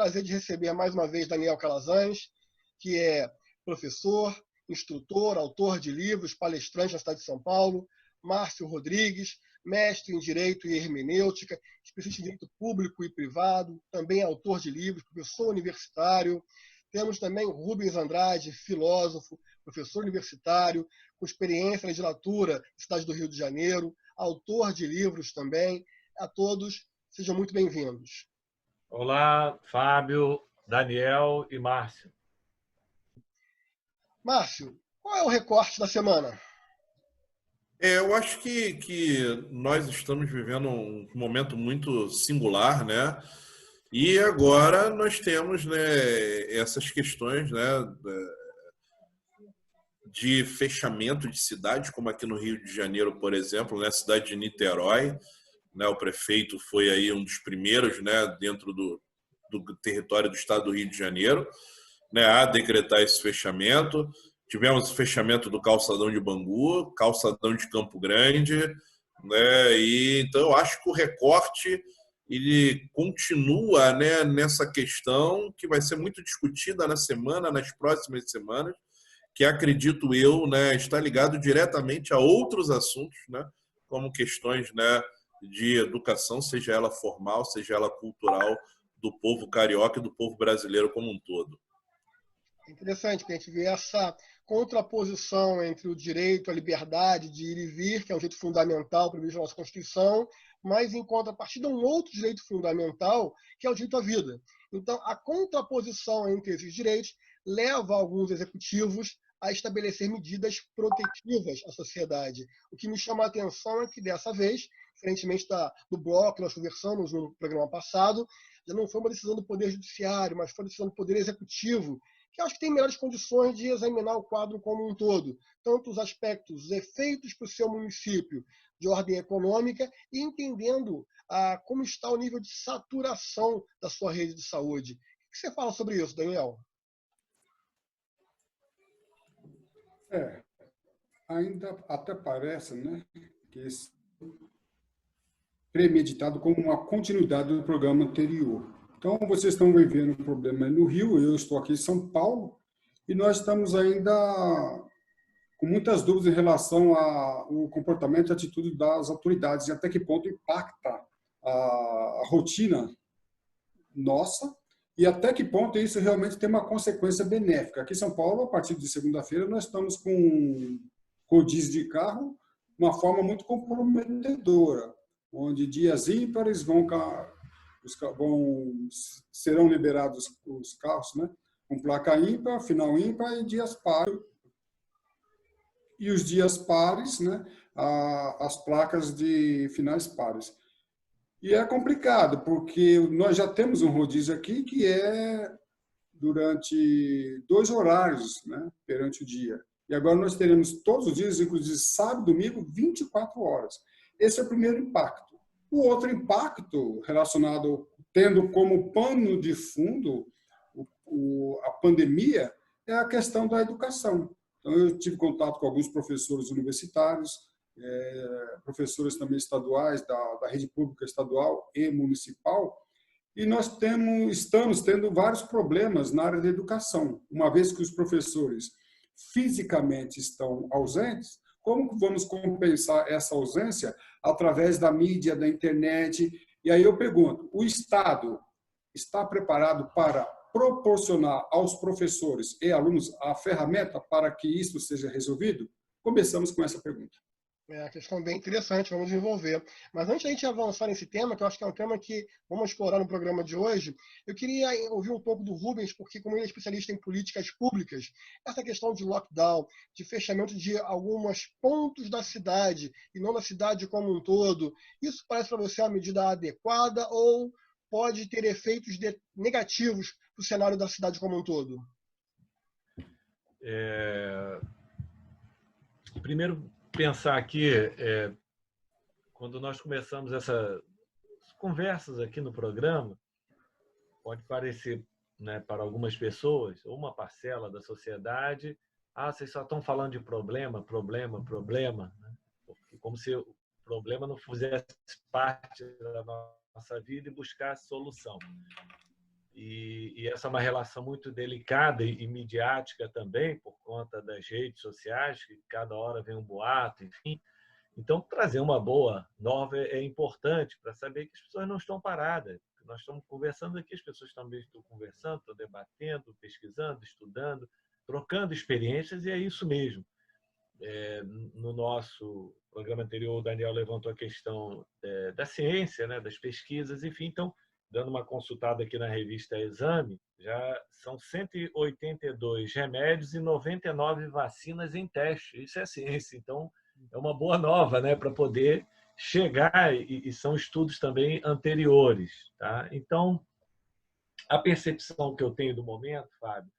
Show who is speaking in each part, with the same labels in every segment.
Speaker 1: prazer de receber mais uma vez Daniel Calazans, que é professor, instrutor, autor de livros, palestrante na cidade de São Paulo. Márcio Rodrigues, mestre em Direito e Hermenêutica, especialista em Direito Público e Privado, também autor de livros, professor universitário. Temos também Rubens Andrade, filósofo, professor universitário, com experiência na legislatura da cidade do Rio de Janeiro, autor de livros também. A todos, sejam muito bem-vindos.
Speaker 2: Olá, Fábio, Daniel e Márcio.
Speaker 1: Márcio, qual é o recorte da semana?
Speaker 3: Eu acho que nós estamos vivendo um momento muito singular, né? E agora nós temos, né, essas questões, né, de fechamento de cidades, como aqui no Rio de Janeiro, por exemplo, na cidade de Niterói, né, o prefeito foi aí um dos primeiros, né, dentro do território do estado do Rio de Janeiro, né, a decretar esse fechamento. Tivemos o fechamento do calçadão de Bangu, calçadão de Campo Grande, né, e então eu acho que o recorte ele continua, né, nessa questão que vai ser muito discutida na semana, nas próximas semanas, que acredito eu, né, está ligado diretamente a outros assuntos, né, como questões, né, de educação, seja ela formal, seja ela cultural, do povo carioca e do povo brasileiro como um todo.
Speaker 1: É interessante que a gente vê essa contraposição entre o direito à liberdade de ir e vir, que é um direito fundamental previsto na nossa Constituição, mas em contrapartida um outro direito fundamental, que é o direito à vida. Então, a contraposição entre esses direitos leva alguns executivos a estabelecer medidas protetivas à sociedade. O que me chama a atenção é que, dessa vez, diferentemente do bloco que nós conversamos no programa passado, já não foi uma decisão do Poder Judiciário, mas foi uma decisão do Poder Executivo, que acho que tem melhores condições de examinar o quadro como um todo, tanto os aspectos, os efeitos para o seu município de ordem econômica e entendendo como está o nível de saturação da sua rede de saúde. O que você fala sobre isso, Daniel?
Speaker 4: Ainda até parece, né, que esse premeditado como uma continuidade do programa anterior. Então, vocês estão vivendo um problema no Rio, eu estou aqui em São Paulo, e nós estamos ainda com muitas dúvidas em relação ao comportamento e atitude das autoridades e até que ponto impacta a rotina nossa e até que ponto isso realmente tem uma consequência benéfica. Aqui em São Paulo, a partir de segunda-feira, nós estamos com rodízio de carro, uma forma muito comprometedora, onde dias ímpares serão liberados os carros, né, com placa ímpar, final ímpar e dias pares. E os dias pares, né, as placas de finais pares. E é complicado, porque nós já temos um rodízio aqui que é durante 2 horários, né, perante o dia. E agora nós teremos todos os dias, inclusive sábado e domingo, 24 horas. Esse é o primeiro impacto. O outro impacto relacionado, tendo como pano de fundo a pandemia, é a questão da educação. Então, eu tive contato com alguns professores universitários, professores também estaduais, da rede pública estadual e municipal, e nós estamos tendo vários problemas na área da educação, uma vez que os professores fisicamente estão ausentes. Como vamos compensar essa ausência? Através da mídia, da internet. E aí eu pergunto, o Estado está preparado para proporcionar aos professores e alunos a ferramenta para que isso seja resolvido? Começamos com essa pergunta.
Speaker 1: É uma questão bem interessante, vamos desenvolver. Mas antes da gente avançar nesse tema, que eu acho que é um tema que vamos explorar no programa de hoje, eu queria ouvir um pouco do Rubens, porque como ele é especialista em políticas públicas, essa questão de lockdown, de fechamento de alguns pontos da cidade, e não da cidade como um todo, isso parece para você uma medida adequada ou pode ter efeitos negativos para o cenário da cidade como um todo?
Speaker 2: Primeiro, pensar aqui, quando nós começamos essas conversas aqui no programa, pode parecer, né, para algumas pessoas, ou uma parcela da sociedade, vocês só estão falando de problema, né? Porque como se o problema não fizesse parte da nossa vida e buscasse solução. e essa é uma relação muito delicada e midiática também, por conta das redes sociais, que cada hora vem um boato, enfim. Então, trazer uma boa nova é importante para saber que as pessoas não estão paradas. Nós estamos conversando aqui, as pessoas também estão conversando, estão debatendo, pesquisando, estudando, trocando experiências, e é isso mesmo. No nosso programa anterior, o Daniel levantou a questão da ciência, né, das pesquisas, enfim. Então, dando uma consultada aqui na revista Exame, já são 182 remédios e 99 vacinas em teste. Isso é ciência. Então, é uma boa nova, né, para poder chegar, e são estudos também anteriores. Tá? Então, a percepção que eu tenho do momento, Fábio,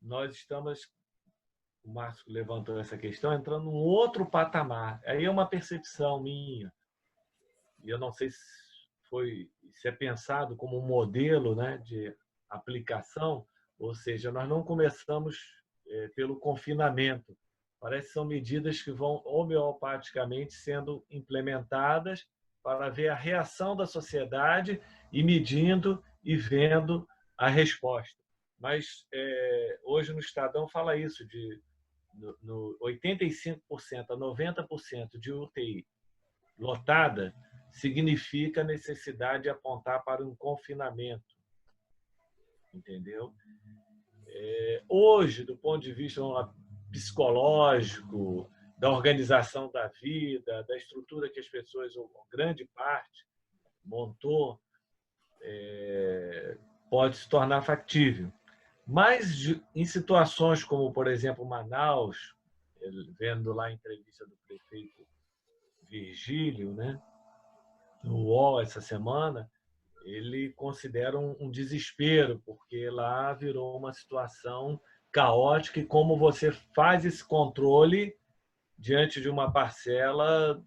Speaker 2: nós estamos, o Márcio levantou essa questão, entrando num outro patamar. Aí é uma percepção minha, e eu não sei se é pensado como um modelo, né, de aplicação, ou seja, nós não começamos pelo confinamento. Parece que são medidas que vão homeopaticamente sendo implementadas para ver a reação da sociedade e medindo e vendo a resposta. Mas hoje no Estadão fala isso, no 85% a 90% de UTI lotada, significa a necessidade de apontar para um confinamento. Entendeu? Hoje, do ponto de vista psicológico, da organização da vida, da estrutura que as pessoas, ou grande parte, montou, pode se tornar factível. Mas em situações como, por exemplo, Manaus, vendo lá a entrevista do prefeito Virgílio, né, no UOL essa semana, ele considera um desespero, porque lá virou uma situação caótica, e como você faz esse controle diante de uma parcela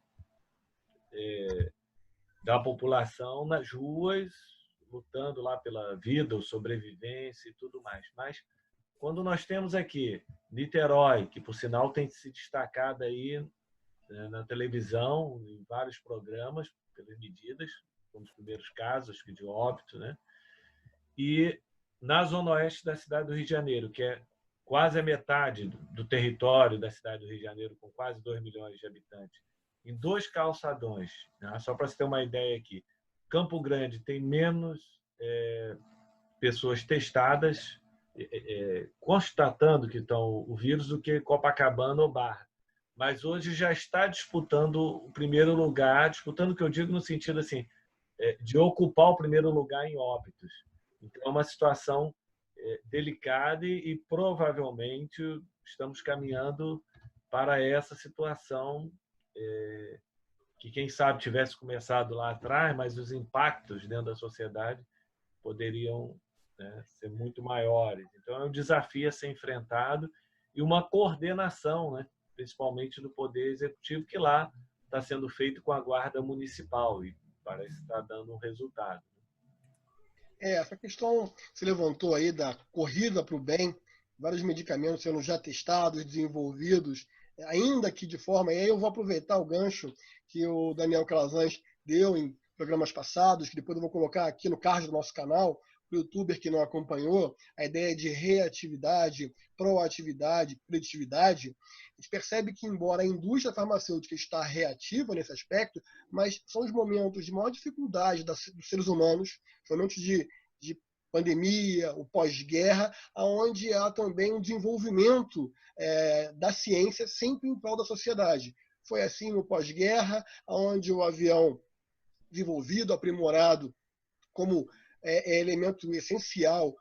Speaker 2: da população nas ruas, lutando lá pela vida, ou sobrevivência e tudo mais. Mas quando nós temos aqui Niterói, que por sinal tem se destacado aí na televisão, em vários programas, pelas medidas, um dos primeiros casos de óbito, né? E na zona oeste da cidade do Rio de Janeiro, que é quase a metade do território da cidade do Rio de Janeiro, com quase 2 milhões de habitantes, em 2 calçadões, né? Só para você ter uma ideia aqui, Campo Grande tem menos pessoas testadas, constatando que estão o vírus, do que Copacabana ou Barra. Mas hoje já está disputando o primeiro lugar, disputando o que eu digo no sentido assim, de ocupar o primeiro lugar em óbitos. Então, é uma situação delicada e provavelmente estamos caminhando para essa situação que, quem sabe, tivesse começado lá atrás, mas os impactos dentro da sociedade poderiam, né, ser muito maiores. Então, é um desafio a ser enfrentado e uma coordenação, né, principalmente do Poder Executivo, que lá está sendo feito com a Guarda Municipal e parece estar dando um resultado.
Speaker 1: Essa questão se levantou aí da corrida para o bem, vários medicamentos sendo já testados, desenvolvidos, ainda que de forma... E aí eu vou aproveitar o gancho que o Daniel Calazans deu em programas passados, que depois eu vou colocar aqui no card do nosso canal, para o youtuber que não acompanhou, a ideia de reatividade, proatividade, preditividade. A gente percebe que, embora a indústria farmacêutica está reativa nesse aspecto, mas são os momentos de maior dificuldade dos seres humanos, os momentos de pandemia, o pós-guerra, onde há também um desenvolvimento da ciência sempre em prol da sociedade. Foi assim no pós-guerra, onde o avião desenvolvido, aprimorado como elemento essencial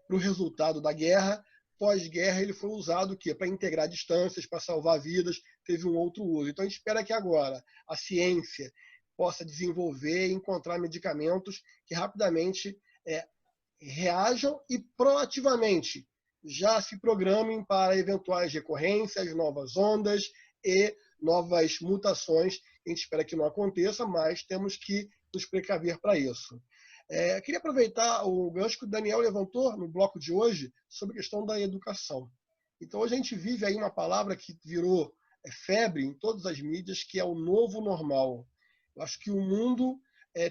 Speaker 1: para o resultado da guerra, pós-guerra ele foi usado para integrar distâncias, para salvar vidas, teve um outro uso. Então a gente espera que agora a ciência possa desenvolver e encontrar medicamentos que rapidamente reajam e proativamente já se programem para eventuais recorrências, novas ondas e novas mutações. A gente espera que não aconteça, mas temos que nos precaver para isso. Queria aproveitar o gancho que o Daniel levantou no bloco de hoje sobre a questão da educação. Então, hoje a gente vive aí uma palavra que virou febre em todas as mídias, que é o novo normal. Eu acho que o mundo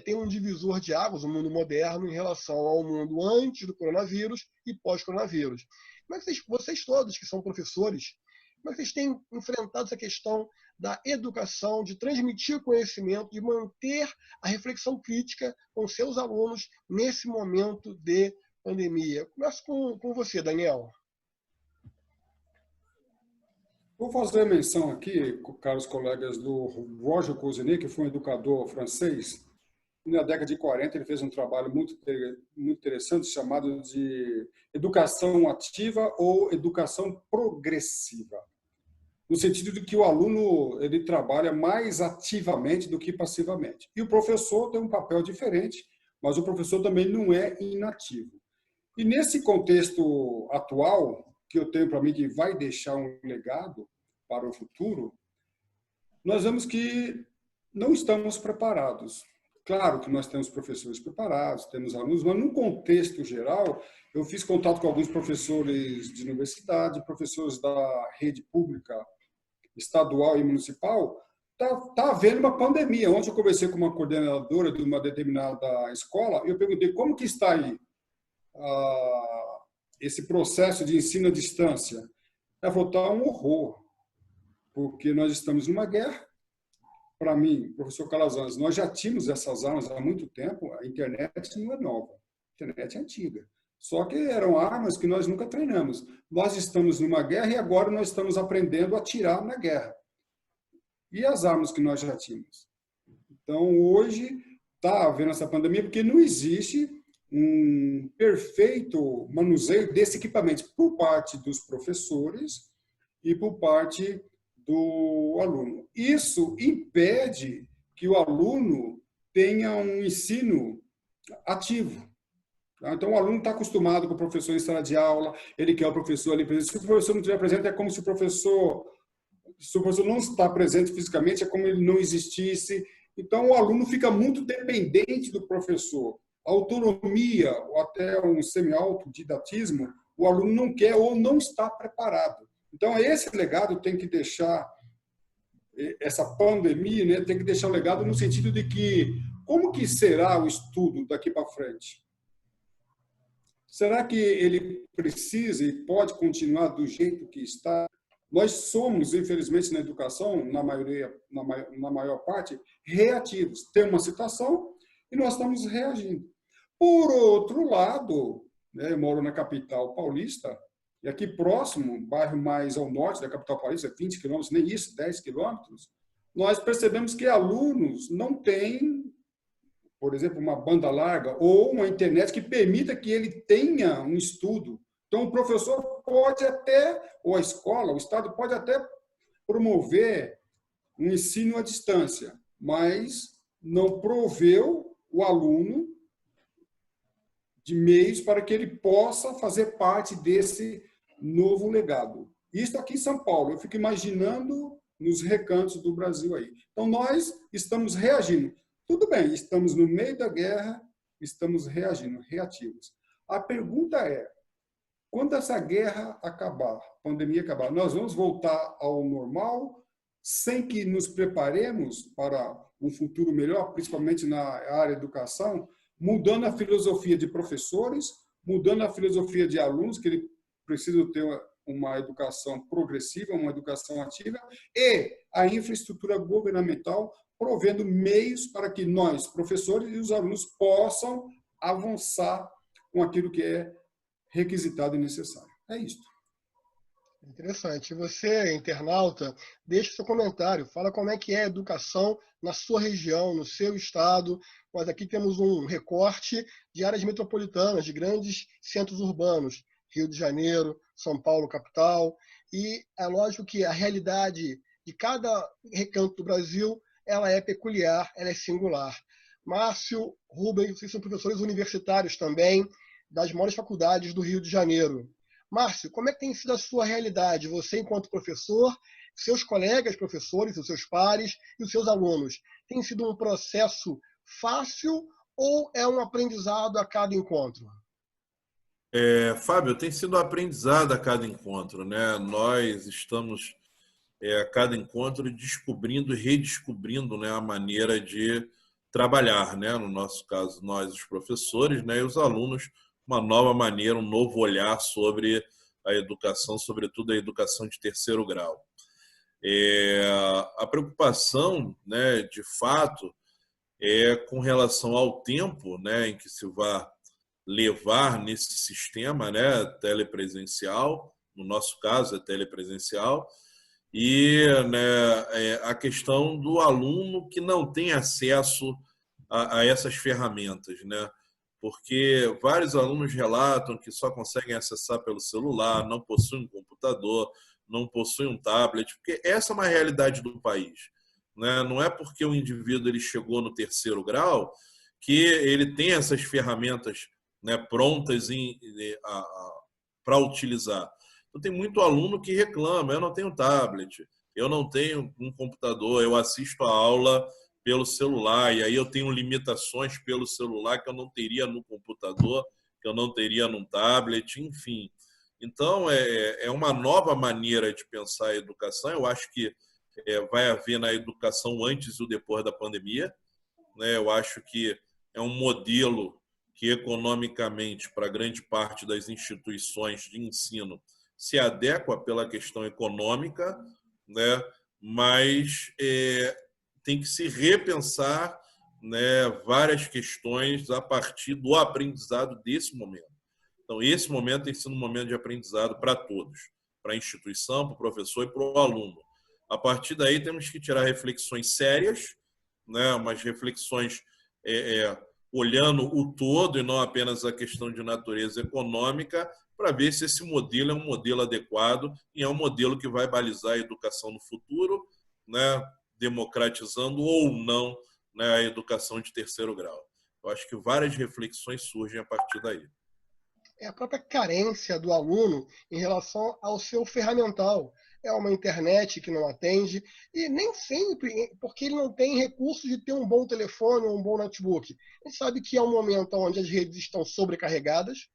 Speaker 1: tem um divisor de águas, o mundo moderno, em relação ao mundo antes do coronavírus e pós-coronavírus. Como é que vocês todos que são professores, como é que vocês têm enfrentado essa questão da educação, de transmitir o conhecimento, de manter a reflexão crítica com seus alunos nesse momento de pandemia? Começo com você, Daniel.
Speaker 4: Vou fazer menção aqui, caros colegas, do Roger Cousinet, que foi um educador francês. Na década de 40, ele fez um trabalho muito interessante chamado de educação ativa ou educação progressiva, no sentido de que o aluno ele trabalha mais ativamente do que passivamente. E o professor tem um papel diferente, mas o professor também não é inativo. E nesse contexto atual, que eu tenho para mim que vai deixar um legado para o futuro, nós vemos que não estamos preparados. Claro que nós temos professores preparados, temos alunos, mas num contexto geral, eu fiz contato com alguns professores de universidade, professores da rede pública estadual e municipal. Tá havendo uma pandemia. Ontem eu conversei com uma coordenadora de uma determinada escola e eu perguntei como que está aí esse processo de ensino à distância. Ela falou, está um horror, porque nós estamos numa guerra. Para mim, professor Calazans, nós já tínhamos essas armas há muito tempo, a internet não é nova, a internet é antiga. Só que eram armas que nós nunca treinamos. Nós estamos numa guerra e agora nós estamos aprendendo a atirar na guerra. E as armas que nós já tínhamos? Então, hoje, está havendo essa pandemia porque não existe um perfeito manuseio desse equipamento por parte dos professores e por parte do aluno. Isso impede que o aluno tenha um ensino ativo. Então, o aluno está acostumado com o professor em sala de aula, ele quer o professor ali presente. Se o professor não estiver presente, é como se o professor não está presente fisicamente, é como ele não existisse. Então, o aluno fica muito dependente do professor. A autonomia, ou até um semi-autodidatismo, o aluno não quer ou não está preparado. Então, esse legado tem que deixar, essa pandemia, né, tem que deixar o legado no sentido de que, como que será o estudo daqui para frente? Será que ele precisa e pode continuar do jeito que está? Nós somos, infelizmente, na educação, na maior parte, reativos. Tem uma situação e nós estamos reagindo. Por outro lado, né, eu moro na capital paulista, e aqui próximo, bairro mais ao norte da capital paulista, 20 quilômetros, nem isso, 10 quilômetros, nós percebemos que alunos não têm, por exemplo, uma banda larga ou uma internet que permita que ele tenha um estudo. Então, o professor pode até, ou a escola, o Estado pode até promover um ensino à distância, mas não proveu o aluno de meios para que ele possa fazer parte desse novo legado. Isso aqui em São Paulo, eu fico imaginando nos recantos do Brasil aí. Então, nós estamos reagindo. Tudo bem, estamos no meio da guerra, estamos reagindo, reativos. A pergunta é, quando essa guerra acabar, a pandemia acabar, nós vamos voltar ao normal sem que nos preparemos para um futuro melhor, principalmente na área da educação, mudando a filosofia de professores, mudando a filosofia de alunos, que ele precisa ter uma educação progressiva, uma educação ativa, e a infraestrutura governamental provendo meios para que nós, professores e os alunos, possam avançar com aquilo que é requisitado e necessário. É isso.
Speaker 1: Interessante. Você, internauta, deixa seu comentário. Fala como é que é a educação na sua região, no seu estado. Nós aqui temos um recorte de áreas metropolitanas, de grandes centros urbanos. Rio de Janeiro, São Paulo, capital. E é lógico que a realidade de cada recanto do Brasil ela é peculiar, ela é singular. Márcio, Rubens, vocês são professores universitários também, das maiores faculdades do Rio de Janeiro. Márcio, como é que tem sido a sua realidade? Você, enquanto professor, seus colegas professores, os seus pares e os seus alunos. Tem sido um processo fácil ou é um aprendizado a cada encontro?
Speaker 3: Fábio, tem sido um aprendizado a cada encontro, né? Nós estamos a cada encontro descobrindo e redescobrindo, né, a maneira de trabalhar, né? No nosso caso, nós, os professores, né? E os alunos, uma nova maneira, um novo olhar sobre a educação, sobretudo a educação de terceiro grau. A preocupação, né, de fato, é com relação ao tempo, né, em que se vai levar nesse sistema, né, telepresencial, no nosso caso é telepresencial, e, né, a questão do aluno que não tem acesso a essas ferramentas, né? Porque vários alunos relatam que só conseguem acessar pelo celular, não possuem um computador, não possuem um tablet, porque essa é uma realidade do país, né? Não é porque o indivíduo ele chegou no terceiro grau que ele tem essas ferramentas, né, prontas para utilizar. Então, tem muito aluno que reclama: eu não tenho tablet, eu não tenho um computador, eu assisto a aula pelo celular, e aí eu tenho limitações pelo celular que eu não teria no computador, que eu não teria num tablet, enfim. Então, é uma nova maneira de pensar a educação. Eu acho que vai haver na educação antes e o depois da pandemia, né? Eu acho que é um modelo que, economicamente, para grande parte das instituições de ensino, se adequa pela questão econômica, né? Mas tem que se repensar, né, várias questões a partir do aprendizado desse momento. Então, esse momento tem sido um momento de aprendizado para todos, para a instituição, para o professor e para o aluno. A partir daí, temos que tirar reflexões sérias, né, umas reflexões olhando o todo e não apenas a questão de natureza econômica, para ver se esse modelo é um modelo adequado e é um modelo que vai balizar a educação no futuro, né, democratizando ou não, né, a educação de terceiro grau. Eu acho que várias reflexões surgem a partir daí.
Speaker 1: É a própria carência do aluno em relação ao seu ferramental. É uma internet que não atende, e nem sempre porque ele não tem recursos de ter um bom telefone ou um bom notebook. A gente sabe que é um momento onde as redes estão sobrecarregadas,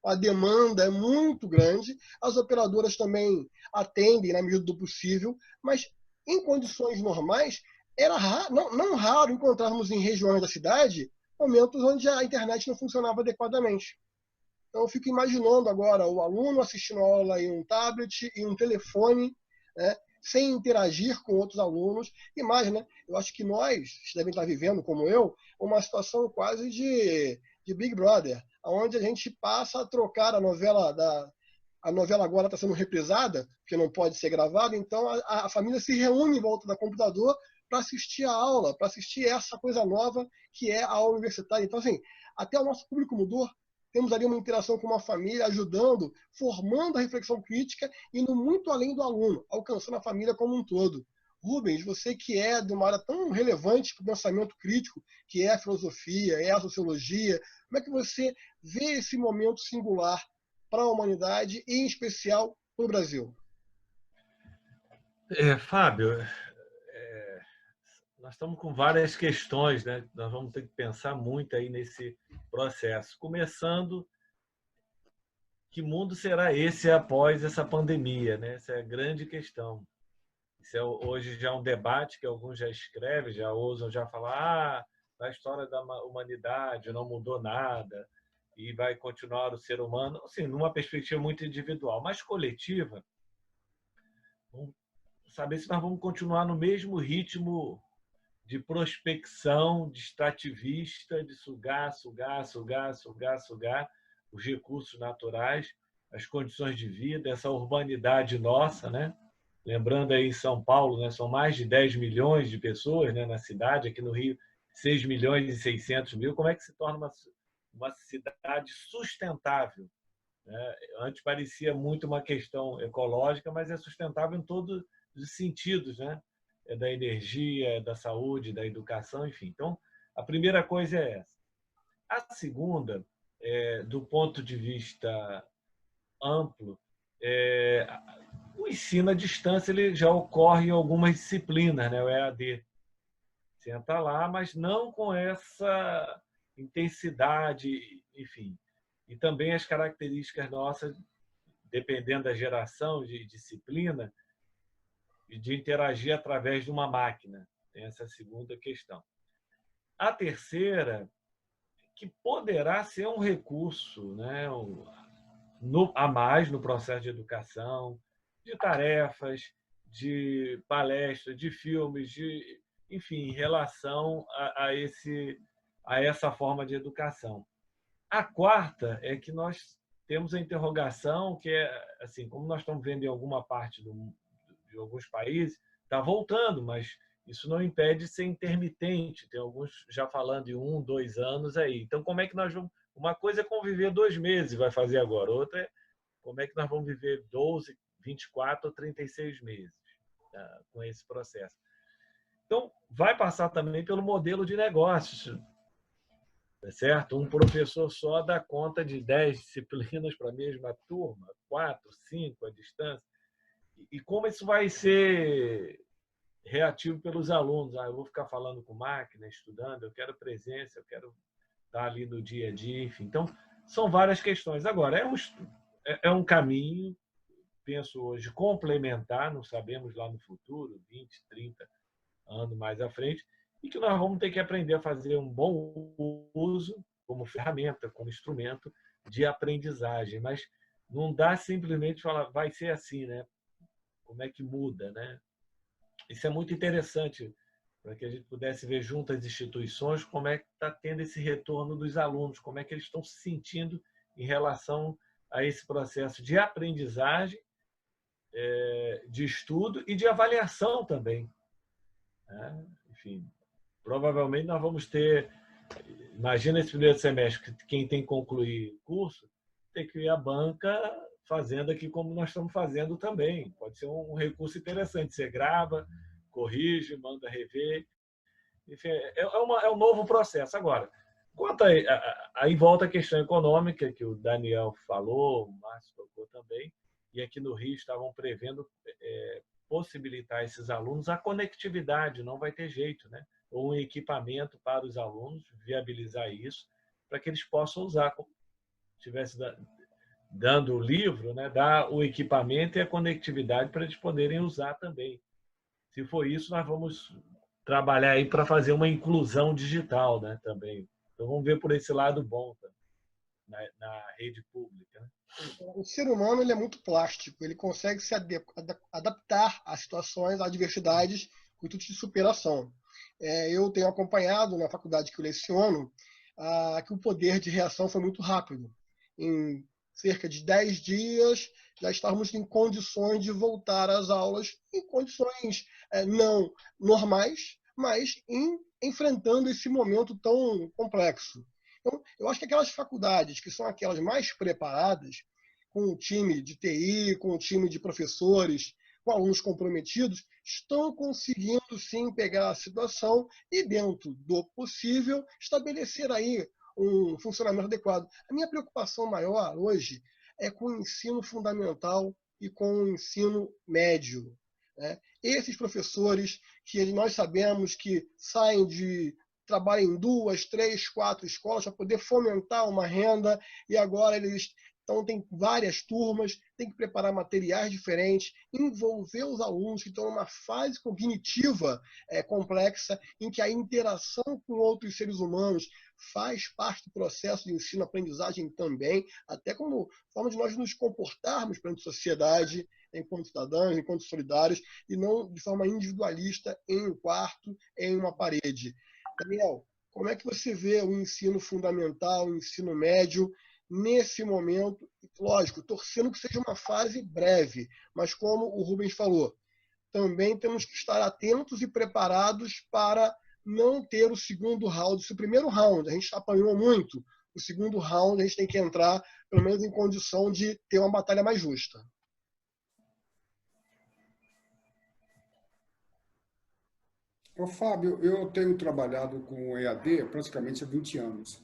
Speaker 1: a demanda é muito grande, as operadoras também atendem na medida do possível, mas em condições normais, era raro, não raro encontrarmos em regiões da cidade momentos onde a internet não funcionava adequadamente. Então, eu fico imaginando agora o aluno assistindo a aula em um tablet, em um telefone, né, sem interagir com outros alunos. E mais, né, eu acho que nós devem estar vivendo, como eu, uma situação quase de Big Brother, onde a gente passa a trocar a novela a novela agora está sendo reprisada, porque não pode ser gravada, então a família se reúne em volta do computador para assistir a aula, para assistir essa coisa nova que é a aula universitária. Então, assim, até o nosso público mudou. Temos ali uma interação com uma família, ajudando, formando a reflexão crítica, indo muito além do aluno, alcançando a família como um todo. Rubens, você que é de uma área tão relevante para o pensamento crítico, que é a filosofia, é a sociologia, como é que você vê esse momento singular para a humanidade e, em especial, para o Brasil?
Speaker 2: Fábio, nós estamos com várias questões, né? Nós vamos ter que pensar muito aí nesse processo. Começando, que mundo será esse após essa pandemia, né? Essa é a grande questão. Isso hoje já é um debate que alguns já escrevem, já ousam já falar: a história da humanidade não mudou nada e vai continuar o ser humano, assim, numa perspectiva muito individual, mas coletiva. Vamos saber se nós vamos continuar no mesmo ritmo de prospecção, de extrativista, de sugar os recursos naturais, as condições de vida, essa urbanidade nossa, né? Lembrando aí em São Paulo, né, são mais de 10 milhões de pessoas, né, na cidade, aqui no Rio 6 milhões e 600 mil. Como é que se torna uma cidade sustentável? Né? Antes parecia muito uma questão ecológica, mas é sustentável em todos os sentidos, né? É da energia, é da saúde, da educação, enfim. Então, a primeira coisa é essa. A segunda, do ponto de vista amplo, o ensino à distância ele já ocorre em algumas disciplinas, né? O EAD. Senta lá, mas não com essa intensidade, enfim. E também as características nossas, dependendo da geração de disciplina, e de interagir através de uma máquina. Tem essa segunda questão. A terceira, que poderá ser um recurso, né, a mais no processo de educação, de tarefas, de palestras, de filmes, enfim, em relação a essa forma de educação. A quarta é que nós temos a interrogação que é, assim, como nós estamos vendo em alguma parte de alguns países, está voltando, mas isso não impede de ser intermitente. Tem alguns já falando em 1, 2 anos aí. Então, como é que nós vamos... Uma coisa é conviver 2 meses, vai fazer agora. Outra é como é que nós vamos viver 12, 24 ou 36 meses, tá, com esse processo. Então, vai passar também pelo modelo de negócios, tá certo? Um professor só dá conta de 10 disciplinas para a mesma turma, 4, 5 à distância. E como isso vai ser reativo pelos alunos? Eu vou ficar falando com máquina, estudando, eu quero presença, eu quero estar ali no dia a dia, enfim. Então, são várias questões. Agora, é um caminho, penso hoje, complementar, não sabemos lá no futuro, 20, 30 anos mais à frente, e que nós vamos ter que aprender a fazer um bom uso como ferramenta, como instrumento de aprendizagem. Mas não dá simplesmente falar, vai ser assim, né? Como é que muda, né? Isso é muito interessante para que a gente pudesse ver junto às instituições como é que está tendo esse retorno dos alunos, como é que eles estão se sentindo em relação a esse processo de aprendizagem, de estudo e de avaliação também. Enfim, provavelmente nós vamos ter, imagina esse primeiro semestre, quem tem que concluir curso, tem que ir à banca fazendo aqui como nós estamos fazendo também. Pode ser um recurso interessante. Você grava, corrige, manda rever. Enfim, é um novo processo. Agora, quanto aí volta a questão econômica, que o Daniel falou, o Márcio tocou também, e aqui no Rio estavam prevendo possibilitar esses alunos a conectividade, não vai ter jeito, né? Ou um equipamento para os alunos, viabilizar isso, para que eles possam usar, como se estivesse dando o livro, né? Dar o equipamento e a conectividade para eles poderem usar também. Se for isso, nós vamos trabalhar aí para fazer uma inclusão digital, né? Também. Então, vamos ver por esse lado bom na rede pública, né?
Speaker 1: O ser humano ele é muito plástico, ele consegue se adaptar às situações, às adversidades, com o intuito de superação. Eu tenho acompanhado na faculdade que eu leciono que o poder de reação foi muito rápido. Em cerca de 10 dias, já estávamos em condições de voltar às aulas, em condições não normais, mas enfrentando esse momento tão complexo. Então, eu acho que aquelas faculdades que são aquelas mais preparadas, com um time de TI, com um time de professores, com alunos comprometidos, estão conseguindo sim pegar a situação e, dentro do possível, estabelecer aí um funcionamento adequado. A minha preocupação maior hoje é com o ensino fundamental e com o ensino médio, né? Esses professores que nós sabemos que saem trabalham em 2, 3, 4 escolas para poder fomentar uma renda e agora eles tem várias turmas, tem que preparar materiais diferentes, envolver os alunos que estão numa fase cognitiva complexa, em que a interação com outros seres humanos faz parte do processo de ensino-aprendizagem também, até como forma de nós nos comportarmos perante a sociedade, enquanto cidadãos, enquanto solidários, e não de forma individualista em um quarto, em uma parede. Daniel, como é que você vê o ensino fundamental, o ensino médio, nesse momento? Lógico, torcendo que seja uma fase breve, mas como o Rubens falou, também temos que estar atentos e preparados para não ter o segundo round. Se o primeiro round a gente apanhou muito, o segundo round a gente tem que entrar, pelo menos em condição de ter uma batalha mais justa.
Speaker 4: Ô, Fábio, eu tenho trabalhado com EAD praticamente há 20 anos.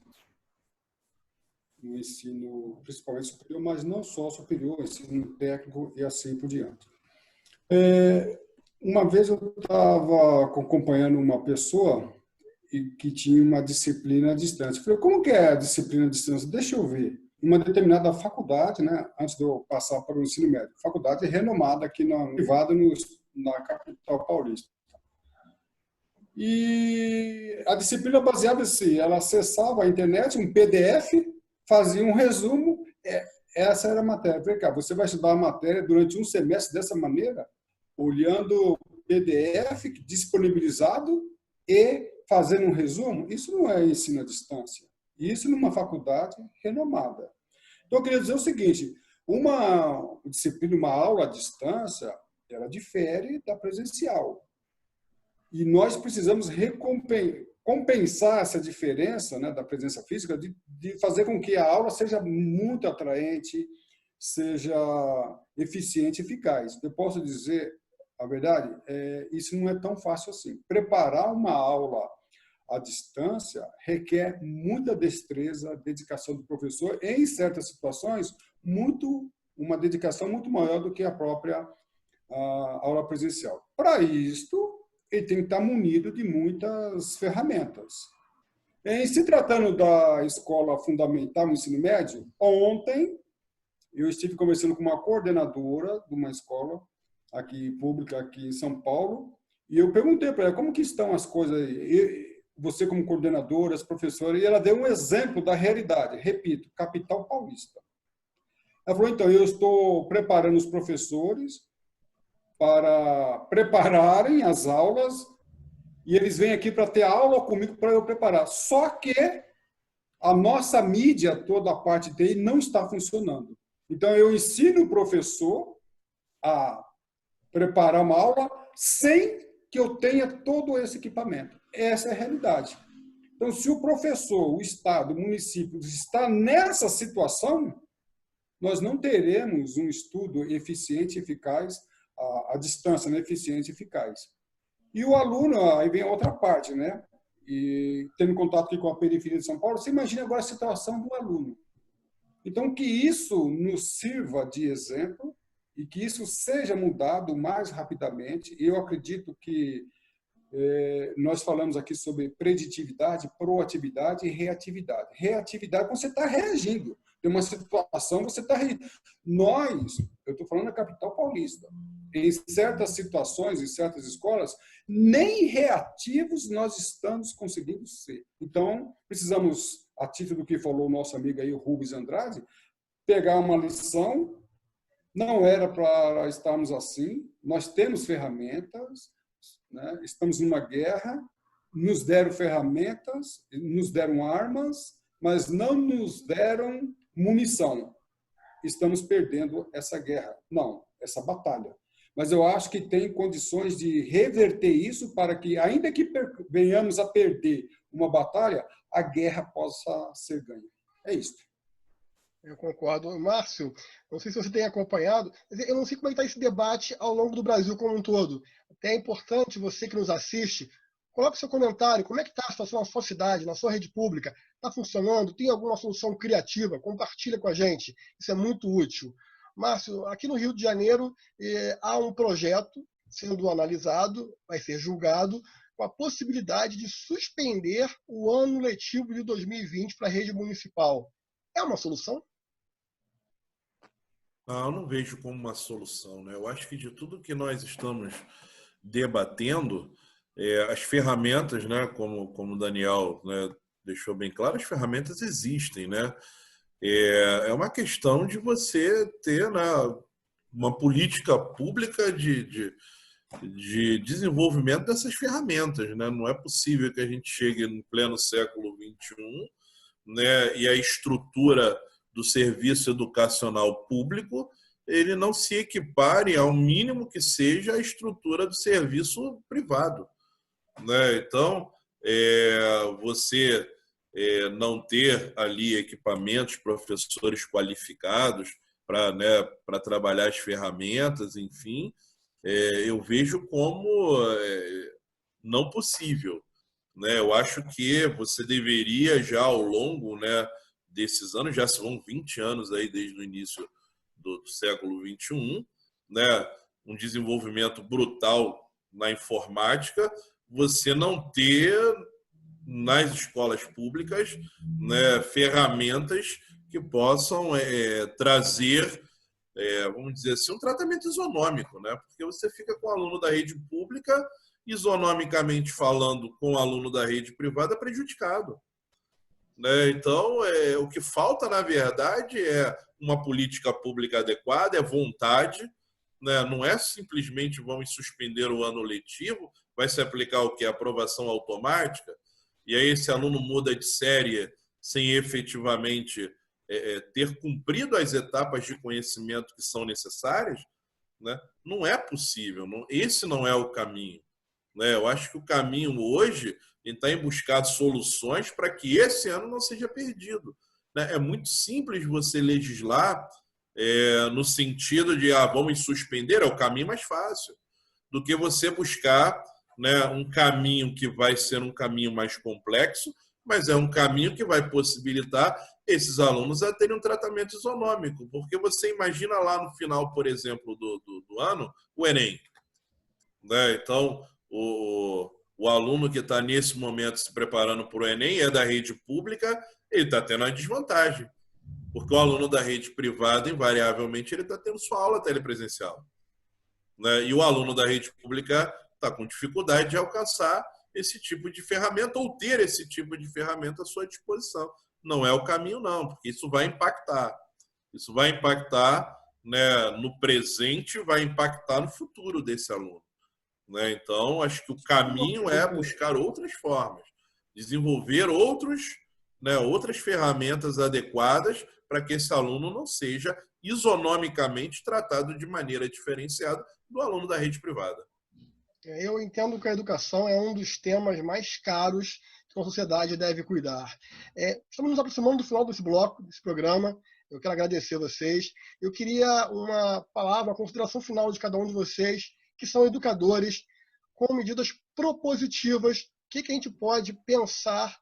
Speaker 4: No ensino, principalmente superior, mas não só superior, ensino técnico e assim por diante. Uma vez eu estava acompanhando uma pessoa que tinha uma disciplina à distância. Eu falei, como que é a disciplina à distância? Deixa eu ver. Uma determinada faculdade, né, antes de eu passar para o ensino médio, faculdade renomada aqui privada na capital paulista. E a disciplina baseava assim, ela acessava a internet, um PDF, fazia um resumo, essa era a matéria. Falei, cara, você vai estudar a matéria durante um semestre dessa maneira, olhando PDF disponibilizado e fazendo um resumo? Isso não é ensino à distância. Isso numa faculdade renomada. Então, eu queria dizer o seguinte, uma disciplina, uma aula à distância, ela difere da presencial. E nós precisamos compensar essa diferença, né, da presença física, de fazer com que a aula seja muito atraente, seja eficiente e eficaz. Eu posso dizer, a verdade, isso não é tão fácil assim. Preparar uma aula à distância requer muita destreza, dedicação do professor, e, em certas situações, uma dedicação muito maior do que a própria aula presencial. Para isto, ele tem que estar munido de muitas ferramentas. Em se tratando da escola fundamental, no ensino médio, ontem eu estive conversando com uma coordenadora de uma escola aqui pública aqui em São Paulo, e eu perguntei para ela como que estão as coisas aí. Você como coordenadora, as professoras, e ela deu um exemplo da realidade, repito, capital paulista. Ela falou, então, eu estou preparando os professores para prepararem as aulas e eles vêm aqui para ter aula comigo para eu preparar. Só que a nossa mídia, toda a parte de TI, não está funcionando. Então, eu ensino o professor a preparar uma aula sem que eu tenha todo esse equipamento. Essa é a realidade. Então, se o professor, o Estado, o município está nessa situação, nós não teremos um estudo eficiente e eficaz à distância, né? Eficiente e eficaz. E o aluno, aí vem a outra parte, né? E tendo contato aqui com a periferia de São Paulo, você imagina agora a situação do aluno. Então, que isso nos sirva de exemplo e que isso seja mudado mais rapidamente. Eu acredito que nós falamos aqui sobre preditividade, proatividade e reatividade. Reatividade, você está reagindo. Tem uma situação, você está reagindo. Eu estou falando da capital paulista, em certas situações, em certas escolas, nem reativos nós estamos conseguindo ser. Então, precisamos, a título do que falou o nosso amigo aí, o Rubens Andrade, pegar uma lição. Não era para estarmos assim. Nós temos ferramentas, né? Estamos numa guerra, nos deram ferramentas, nos deram armas, mas não nos deram munição. Estamos perdendo essa guerra. Não, essa batalha. Mas eu acho que tem condições de reverter isso para que, ainda que venhamos a perder uma batalha, a guerra possa ser ganha. É isso.
Speaker 1: Eu concordo. Márcio, não sei se você tem acompanhado, eu não sei como é que está esse debate ao longo do Brasil como um todo. Até é importante, você que nos assiste, coloque seu comentário, como é que está a situação na sua cidade, na sua rede pública? Está funcionando? Tem alguma solução criativa? Compartilha com a gente, isso é muito útil. Márcio, aqui no Rio de Janeiro há um projeto sendo analisado, vai ser julgado, com a possibilidade de suspender o ano letivo de 2020 para a rede municipal. É uma solução?
Speaker 3: Eu não vejo como uma solução, né? Eu acho que de tudo que nós estamos debatendo, as ferramentas, né, como o Daniel, né, deixou bem claro, as ferramentas existem, né? É uma questão de você ter, né, uma política pública de desenvolvimento dessas ferramentas, né? Não é possível que a gente chegue no pleno século XXI, né, e a estrutura do serviço educacional público ele não se equipare ao mínimo que seja a estrutura do serviço privado, né? Então, você não ter ali equipamentos, professores qualificados para, né, para trabalhar as ferramentas, enfim, eu vejo como não possível, né? Eu acho que você deveria já ao longo, né, desses anos, já são 20 anos aí desde o início do século XXI, né, um desenvolvimento brutal na informática, você não ter nas escolas públicas, né, ferramentas que possam trazer, vamos dizer assim, um tratamento isonômico, né? Porque você fica com o aluno da rede pública isonomicamente falando, com o aluno da rede privada prejudicado. Né? Então, o que falta, na verdade, é uma política pública adequada, é vontade, né? Não é simplesmente vamos suspender o ano letivo, vai se aplicar o que? Aprovação automática, e aí esse aluno muda de série sem efetivamente ter cumprido as etapas de conhecimento que são necessárias, né? Não é possível, esse não é o caminho. Né? Eu acho que o caminho hoje está em buscar soluções para que esse ano não seja perdido. Né? É muito simples você legislar no sentido de vamos suspender, é o caminho mais fácil, do que você buscar, né, um caminho que vai ser um caminho mais complexo, mas é um caminho que vai possibilitar esses alunos a terem um tratamento isonômico. Porque você imagina lá no final, por exemplo, do ano, o Enem. Né? Então, o aluno que está nesse momento se preparando para o Enem é da rede pública, ele está tendo uma desvantagem. Porque o aluno da rede privada, invariavelmente, ele está tendo sua aula telepresencial. Né? E o aluno da rede pública está com dificuldade de alcançar esse tipo de ferramenta ou ter esse tipo de ferramenta à sua disposição. Não é o caminho, não, porque isso vai impactar. Isso vai impactar, né, no presente, vai impactar no futuro desse aluno. Né? Então, acho que o caminho é buscar outras formas, desenvolver outras ferramentas adequadas para que esse aluno não seja isonomicamente tratado de maneira diferenciada do aluno da rede privada.
Speaker 1: Eu entendo que a educação é um dos temas mais caros que a sociedade deve cuidar. Estamos nos aproximando do final desse bloco, desse programa. Eu quero agradecer a vocês. Eu queria uma palavra, uma consideração final de cada um de vocês, que são educadores, com medidas propositivas. O que a gente pode pensar,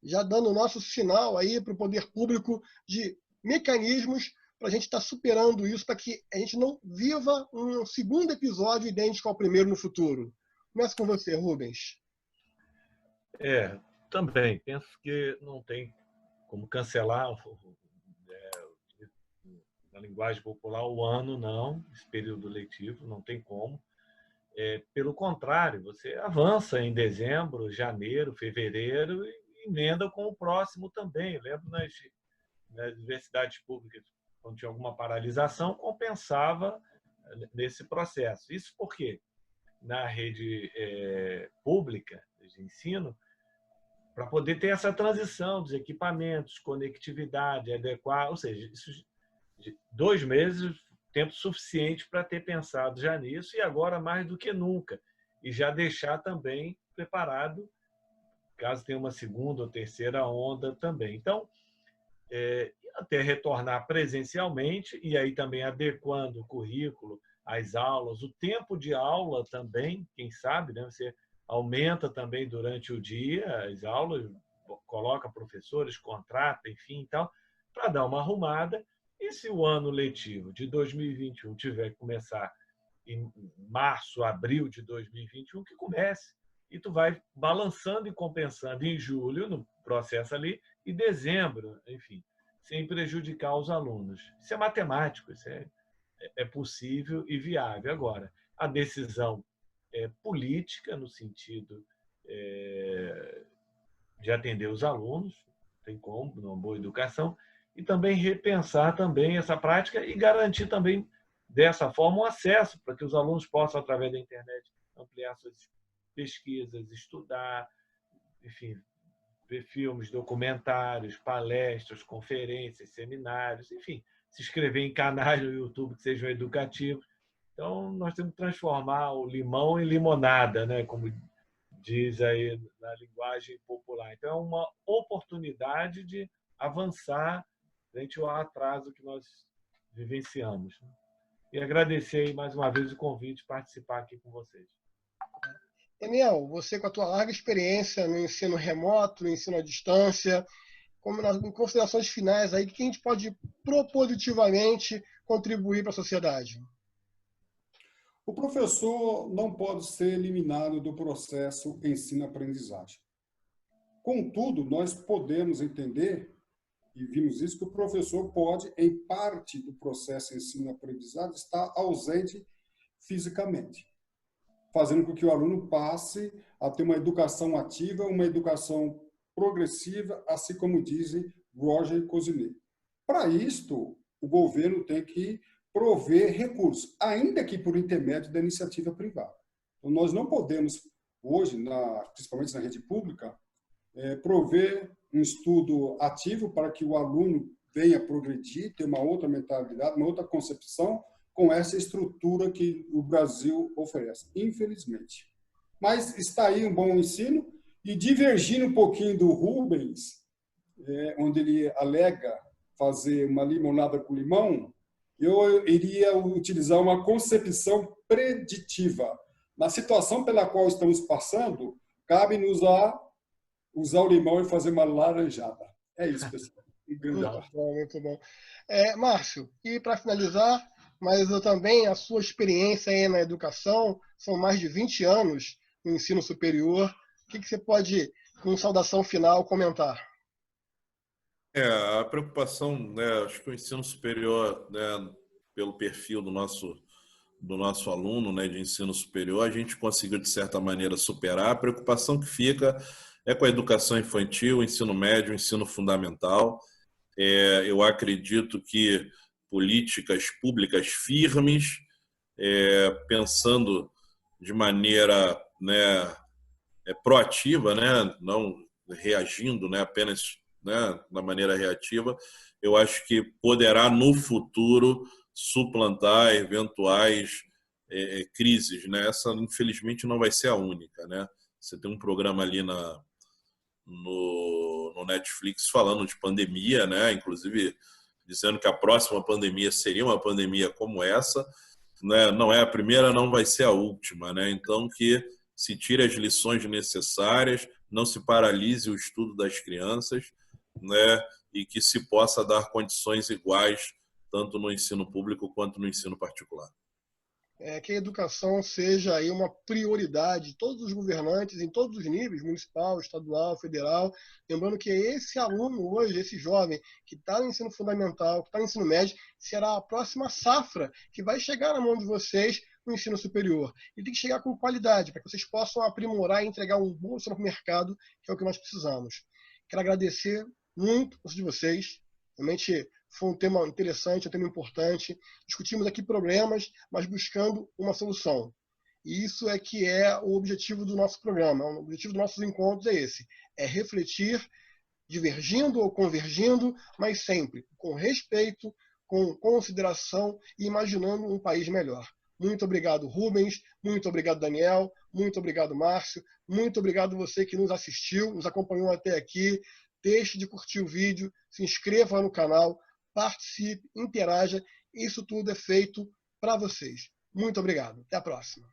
Speaker 1: já dando o nosso sinal aí para o poder público de mecanismos para a gente estar superando isso, para que a gente não viva um segundo episódio idêntico ao primeiro no futuro. Começa com você, Rubens.
Speaker 2: Também penso que não tem como cancelar, na linguagem popular, o ano, não, esse período letivo, não tem como. Pelo contrário, você avança em dezembro, janeiro, fevereiro e emenda com o próximo também. Eu lembro nas universidades públicas, quando tinha alguma paralisação, compensava nesse processo. Isso porque na rede pública de ensino, para poder ter essa transição dos equipamentos, conectividade, adequar, ou seja, isso, 2 meses, tempo suficiente para ter pensado já nisso e agora mais do que nunca. E já deixar também preparado, caso tenha uma segunda ou terceira onda também. Então, até retornar presencialmente e aí também adequando o currículo, as aulas, o tempo de aula também, quem sabe, né? Você aumenta também durante o dia as aulas, coloca professores, contrata, enfim, então, para dar uma arrumada. E se o ano letivo de 2021 tiver que começar em março, abril de 2021, que comece. E tu vai balançando e compensando em julho, no processo ali, e dezembro, enfim, sem prejudicar os alunos. Isso é matemático, isso é possível e viável. Agora, a decisão é política, no sentido de atender os alunos, tem como, numa boa educação, e também repensar também essa prática e garantir também, dessa forma, um acesso para que os alunos possam, através da internet, ampliar suas pesquisas, estudar, enfim, ver filmes, documentários, palestras, conferências, seminários, enfim, se inscrever em canais no YouTube que sejam educativos. Então, nós temos que transformar o limão em limonada, né? Como diz aí na linguagem popular. Então, é uma oportunidade de avançar frente ao atraso que nós vivenciamos. E agradecer aí mais uma vez o convite de participar aqui com vocês.
Speaker 1: Daniel, você com a tua larga experiência no ensino remoto, no ensino à distância, em considerações finais aí, o que a gente pode propositivamente contribuir para a sociedade?
Speaker 4: O professor não pode ser eliminado do processo ensino-aprendizagem. Contudo, nós podemos entender, e vimos isso, que o professor pode, em parte do processo ensino-aprendizagem, estar ausente fisicamente. fazendo com que o aluno passe a ter uma educação ativa, uma educação progressiva, assim como dizem Roger e Cousinet. Para isto, o governo tem que prover recursos, ainda que por intermédio da iniciativa privada. Então, nós não podemos, hoje, principalmente na rede pública, prover um estudo ativo para que o aluno venha progredir, ter uma outra mentalidade, uma outra concepção com essa estrutura que o Brasil oferece, infelizmente. Mas está aí um bom ensino, e divergindo um pouquinho do Rubens, onde ele alega fazer uma limonada com limão, eu iria utilizar uma concepção preditiva. Na situação pela qual estamos passando, cabe-nos a usar o limão e fazer uma laranjada. É isso, pessoal.
Speaker 1: Muito bom, muito bom. Márcio, e para finalizar, mas eu também, a sua experiência aí na educação, são mais de 20 anos no ensino superior. O que você pode, com saudação final, comentar?
Speaker 3: A preocupação, né, acho que o ensino superior, né, pelo perfil do nosso aluno, né, de ensino superior, a gente conseguiu, de certa maneira, superar. A preocupação que fica é com a educação infantil, ensino médio, ensino fundamental. Eu acredito que políticas públicas firmes, pensando de maneira, né, proativa, né, não reagindo, né, apenas, né, da maneira reativa, eu acho que poderá, no futuro, suplantar eventuais crises, né? Essa, infelizmente, não vai ser a única, né? Você tem um programa ali no Netflix falando de pandemia, né? Inclusive dizendo que a próxima pandemia seria uma pandemia como essa, né? Não é a primeira, não vai ser a última, né? Então, que se tire as lições necessárias, não se paralise o estudo das crianças, né? E que se possa dar condições iguais tanto no ensino público quanto no ensino particular.
Speaker 1: Que a educação seja aí uma prioridade de todos os governantes em todos os níveis, municipal, estadual, federal. Lembrando que esse aluno hoje, esse jovem que está no ensino fundamental, que está no ensino médio, será a próxima safra que vai chegar na mão de vocês no ensino superior. E tem que chegar com qualidade, para que vocês possam aprimorar e entregar um bom ensino para o mercado, que é o que nós precisamos. Quero agradecer muito o de vocês. Realmente foi um tema interessante, um tema importante. Discutimos aqui problemas, mas buscando uma solução. E isso é que é o objetivo do nosso programa. O objetivo dos nossos encontros é esse. É refletir, divergindo ou convergindo, mas sempre com respeito, com consideração e imaginando um país melhor. Muito obrigado, Rubens. Muito obrigado, Daniel. Muito obrigado, Márcio. Muito obrigado você que nos assistiu, nos acompanhou até aqui. Deixe de curtir o vídeo, se inscreva no canal, participe, interaja. Isso tudo é feito para vocês. Muito obrigado. Até a próxima.